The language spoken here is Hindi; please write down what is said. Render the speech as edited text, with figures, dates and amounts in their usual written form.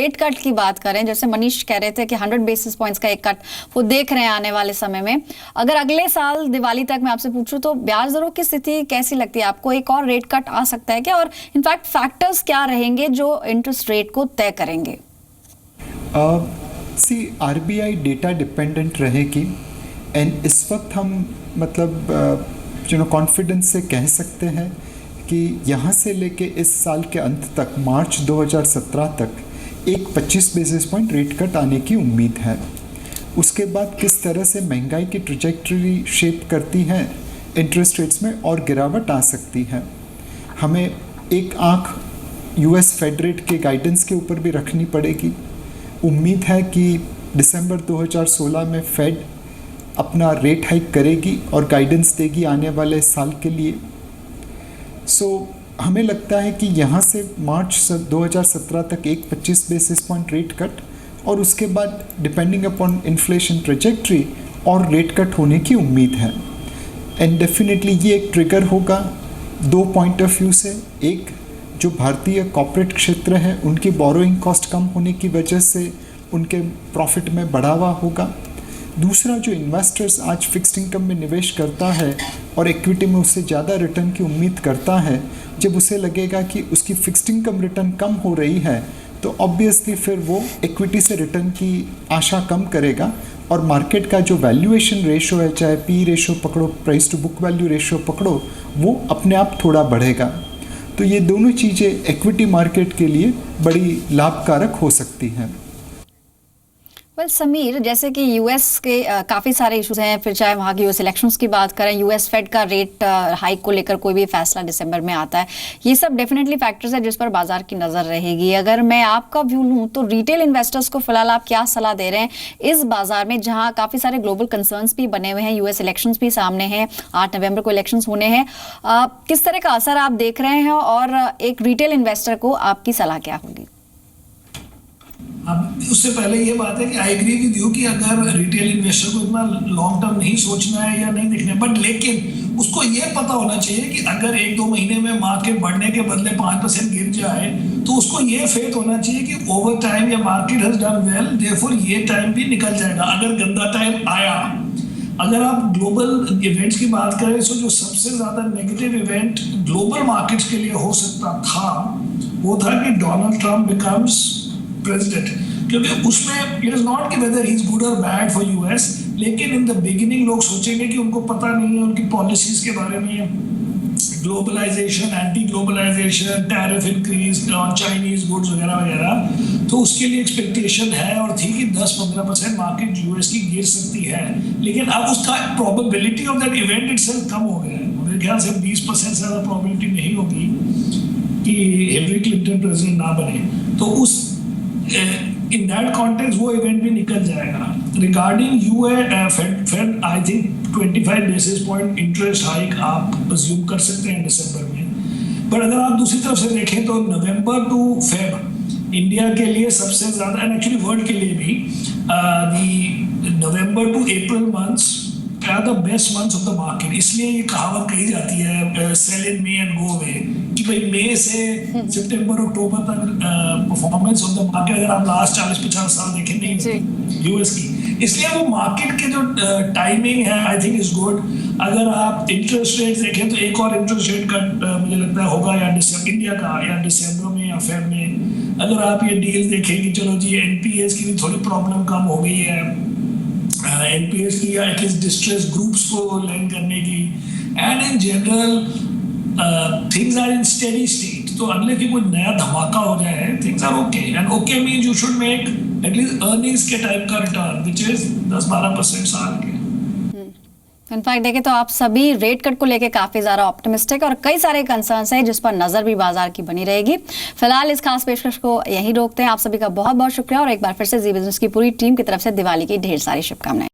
रेट कट की बात करें, जैसे मनीष कह रहे थे कि 100 बेसिस पॉइंट्स का एक कट वो देख रहे हैं आने वाले समय में, अगर अगले साल दिवाली तक मैं आपसे पूछूं तो ब्याज दरों की स्थिति कैसी लगती है आपको? एक और रेट कट आ सकता है क्या, और इनफैक्ट फैक्टर्स क्या रहेंगे जो इंटरेस्ट रेट को तय करेंगे? आरबीआई डेटा डिपेंडेंट रहेगी एंड इस वक्त हम मतलब कॉन्फिडेंस से कह सकते हैं कि यहाँ से लेके इस साल के अंत तक मार्च 2017 तक एक 25 बेसिस पॉइंट रेट कट आने की उम्मीद है। उसके बाद किस तरह से महंगाई की ट्रैजेक्टरी शेप करती है, इंटरेस्ट रेट्स में और गिरावट आ सकती है। हमें एक आंख यूएस फेड रेट के गाइडेंस के ऊपर भी रखनी पड़ेगी। उम्मीद है कि दिसंबर 2016 में फेड अपना रेट हाइक करेगी और गाइडेंस देगी आने वाले साल के लिए। हमें लगता है कि यहाँ से मार्च 2017 तक एक 25 बेसिस पॉइंट रेट कट और उसके बाद डिपेंडिंग अपॉन इन्फ्लेशन ट्रेजेक्ट्री और रेट कट होने की उम्मीद है। एंड डेफिनेटली ये एक ट्रिगर होगा दो पॉइंट ऑफ व्यू से। एक, जो भारतीय कॉर्पोरेट क्षेत्र है उनकी बोरोइंग कॉस्ट कम होने की वजह से उनके प्रॉफिट में बढ़ावा होगा। दूसरा, जो इन्वेस्टर्स आज फिक्स्ड इनकम में निवेश करता है और इक्विटी में उससे ज़्यादा रिटर्न की उम्मीद करता है, जब उसे लगेगा कि उसकी फिक्स्ड इनकम रिटर्न कम हो रही है तो ऑब्वियसली फिर वो इक्विटी से रिटर्न की आशा कम करेगा और मार्केट का जो वैल्यूएशन रेशो है, चाहे पी रेशो पकड़ो, price to book value ratio पकड़ो, वो अपने आप थोड़ा बढ़ेगा। तो ये दोनों चीज़ें इक्विटी मार्केट के लिए बड़ी लाभकारक हो सकती हैं। समीर, जैसे कि यूएस के काफ़ी सारे इश्यूज हैं, फिर चाहे वहाँ की यूएस इलेक्शंस की बात करें, यूएस फेड का रेट हाइक को लेकर कोई भी फैसला दिसंबर में आता है, ये सब डेफिनेटली फैक्टर्स है जिस पर बाजार की नज़र रहेगी। अगर मैं आपका व्यू लूँ तो रिटेल इन्वेस्टर्स को फिलहाल आप क्या सलाह दे रहे हैं इस बाजार में, जहाँ काफ़ी सारे ग्लोबल कंसर्न्स भी बने हुए हैं, यूएस इलेक्शंस भी सामने हैं, 8 नवंबर को इलेक्शंस होने हैं, किस तरह का असर आप देख रहे हैं और एक रिटेल इन्वेस्टर को आपकी सलाह क्या होगी? अब उससे पहले ये बात है कि आई एग्री विद यू कि अगर रिटेल इन्वेस्टर को इतना लॉन्ग टर्म नहीं सोचना है या नहीं देखना है, बट लेकिन उसको ये पता होना चाहिए कि अगर 1-2 महीने में मार्केट बढ़ने के बदले 5% गिर जाए तो उसको ये फेथ होना चाहिए कि ओवर टाइम या market has done well, therefore ये टाइम भी निकल जाएगा। अगर गंदा टाइम आया, अगर आप ग्लोबल इवेंट्स की बात करें तो जो सबसे ज़्यादा नेगेटिव इवेंट ग्लोबल मार्केट्स के लिए हो सकता था वो था कि डोनाल्ड ट्रंप बिकम्स प्रेसिडेंट, क्योंकि उसमें इट इज नॉट कि वेदर ही इज गुड और बैड फॉर यूएस, लेकिन इन द बिगिनिंग लोग सोचेंगे कि उनको पता नहीं है उनकी पॉलिसीज के बारे में, globalisation, anti globalisation, tariff increase on Chinese goods वगैरह वगैरह, तो उसके लिए एक्सपेक्टेशन है और थी कि 10-15% मार्केट यूएस की गिर सकती है। लेकिन अब उसका probability of that event itself कम हो गया है। मेरे ख्याल से 20% से ज़्यादा प्रोबेबिलिटी नहीं होगी कि हिलरी क्लिंटन प्रेसिडेंट ना बने, तो उस in that context वो इवेंट भी निकल जाएगा। Regarding Fed I think 25 basis point interest hike आप अज्यूम कर सकते हैं दिसंबर में, बट अगर आप दूसरी तरफ से देखें तो नवंबर टू फेब इंडिया के लिए सबसे ज़्यादा, एंड एक्चुअली वर्ल्ड के लिए भी, November to April months are the best months of the market. इसलिए ये कहावत कही जाती है sell in May and go away, कि भाई मई से सितंबर अक्टूबर तक परफॉर्मेंस ऑफ द मार्केट अगर आप लास्ट 40-50 साल देखें नहीं यूएस की, इसलिए वो मार्केट के जो टाइमिंग है आई थिंक इज गुड। अगर आप इंटरेस्ट रेट देखें तो एक और इंटरेस्ट रेट कट मुझे लगता है होगा या इंडिया का या दिसंबर में या फेब में। अगर आप ये डील देखें कि चलो जी एनपीएस की भी थोड़ी प्रॉब्लम कम हो गई है, एनपीएस की या एटलीस्ट डिस्ट्रेस ग्रुप्स को लैंड करने की, and in general things are in steady state, तो अगले की कोई नया धमाका हो जाए things are okay, and okay means you should make at least earnings के टाइप का रिटर्न व्हिच इज 10-12% साल के। इनफैक्ट देखें तो आप सभी रेट कट को लेके काफी ज्यादा ऑप्टिमिस्टिक, और कई सारे कंसर्न्स हैं जिस पर नजर भी बाजार की बनी रहेगी। फिलहाल इस खास पेशकश को यही रोकते हैं। आप सभी का बहुत बहुत शुक्रिया, और एक बार फिर से जी बिजनेस की पूरी टीम की तरफ से दिवाली की ढेर सारी शुभकामनाएं।